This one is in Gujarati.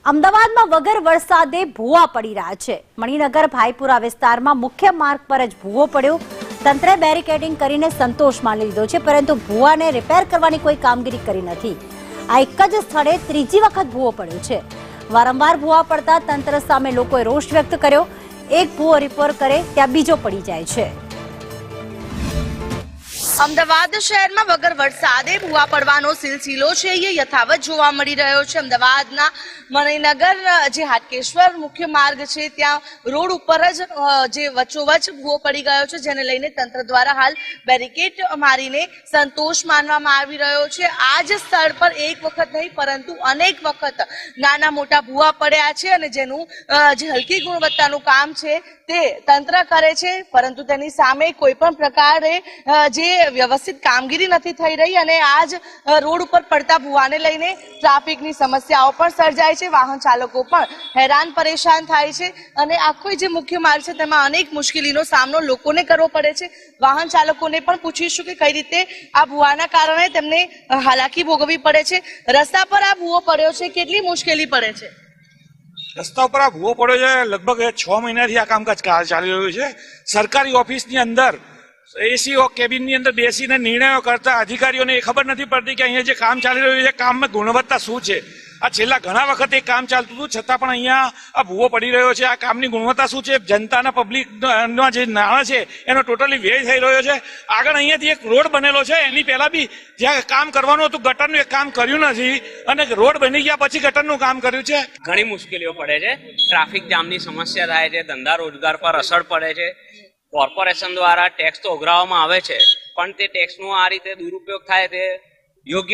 અમદાવાદમાં વગર વરસાદે ભૂવા પડી રહ્યા છે। મણિનગર ભાઈપુરા વિસ્તારમાં મુખ્ય માર્ગ પર જ ભૂવો પડ્યો। તંત્રે બેરિકેડિંગ કરીને સંતોષ માની લીધો છે, પરંતુ ભૂવાને રિપેર કરવાની કોઈ કામગીરી કરી નથી। આ એક જ સ્થળે ત્રીજી વખત ભૂવો પડ્યો છે। વારંવાર ભૂવા પડતા તંત્ર સામે લોકોએ રોષ વ્યક્ત કર્યો। એક ભૂવો રિપેર કરે ત્યાં બીજો પડી જાય છે। અમદાવાદ શહેરમાં વગર વરસાદે ભૂવા પડવાનો સિલસિલો છે એ યથાવત જોવા મળી રહ્યો છે। અમદાવાદના મણિનગર જે હાટકેશ્વર મુખ્ય માર્ગ છે ત્યાં રોડ ઉપર જ જે વચ્ચોવચ્ચ ભૂવો પડી ગયો છે, જેને લઈને તંત્ર દ્વારા હાલ બેરિકેડ મારીને સંતોષ માનવામાં આવી રહ્યો છે। આ જ સ્થળ પર એક વખત નહીં પરંતુ અનેક વખત નાના મોટા ભૂવા પડ્યા છે અને જેનું જે હલકી ગુણવત્તાનું કામ છે તે તંત્ર કરે છે, પરંતુ તેની સામે કોઈ પણ પ્રકારે જે વ્યવસ્થિત કામગીરી નથી થઈ રહી અને આજ રોડ ઉપર પડતા ભૂવાને લઈને ટ્રાફિકની સમસ્યાઓ પણ સર્જાય છે। વાહન ચાલકો પણ હેરાન પરેશાન થાય છે અને આખો જે મુખ્ય માર્ગ છે તેમાં અનેક મુશ્કેલીનો સામનો લોકોને કરવો પડે છે। વાહન ચાલકોને પણ પૂછીશું કે કઈ રીતે આ ભૂવાના કારણે તેમને હાલાકી ભોગવવી પડે છે। રસ્તા પર આ ભૂવો પડ્યો છે, કેટલી મુશ્કેલી પડે છે? રસ્તા ઉપર આ ભૂવો પડ્યો છે, લગભગ 6 મહિનાથી આ કામકાજ ચાલી રહ્યું છે। સરકારી ઓફિસની અંદર એસી કેબિનની અંદર બેસીને નિર્ણયો કરતા અધિકારીઓને એ ખબર નથી પડતી કે અહીંયા જે કામ ચાલી રહ્યું છે કામમાં ગુણવત્તા શું છે। આ છેલ્લા ઘણા વખત એક કામ ચાલતું હતું, છતાં પણ અહીંયા આ ભૂવો પડી રહ્યો છે। આ કામની ગુણવત્તા શું છે? જનતાના પબ્લિકના જે નાણાં છે એનો ટોટલી વ્યય થઈ રહ્યો છે। આગળ અહીંયાથી એક રોડ બનેલો છે, એની પહેલા બી જ્યાં કામ કરવાનું હતું ગટરનું એક કામ કર્યું નથી અને રોડ બની ગયા પછી ગટરનું કામ કર્યું છે। ઘણી મુશ્કેલીઓ પડે છે, ટ્રાફિક જામની સમસ્યા થાય છે, ધંધા રોજગાર પર અસર પડે છે। કોર્પોરેશન દ્વારા ટેક્સ તો ઉઘરાવવામાં આવે છે, પણ તે ટેક્સનો આ રીતે દુરુપયોગ થાય તે યોગ્ય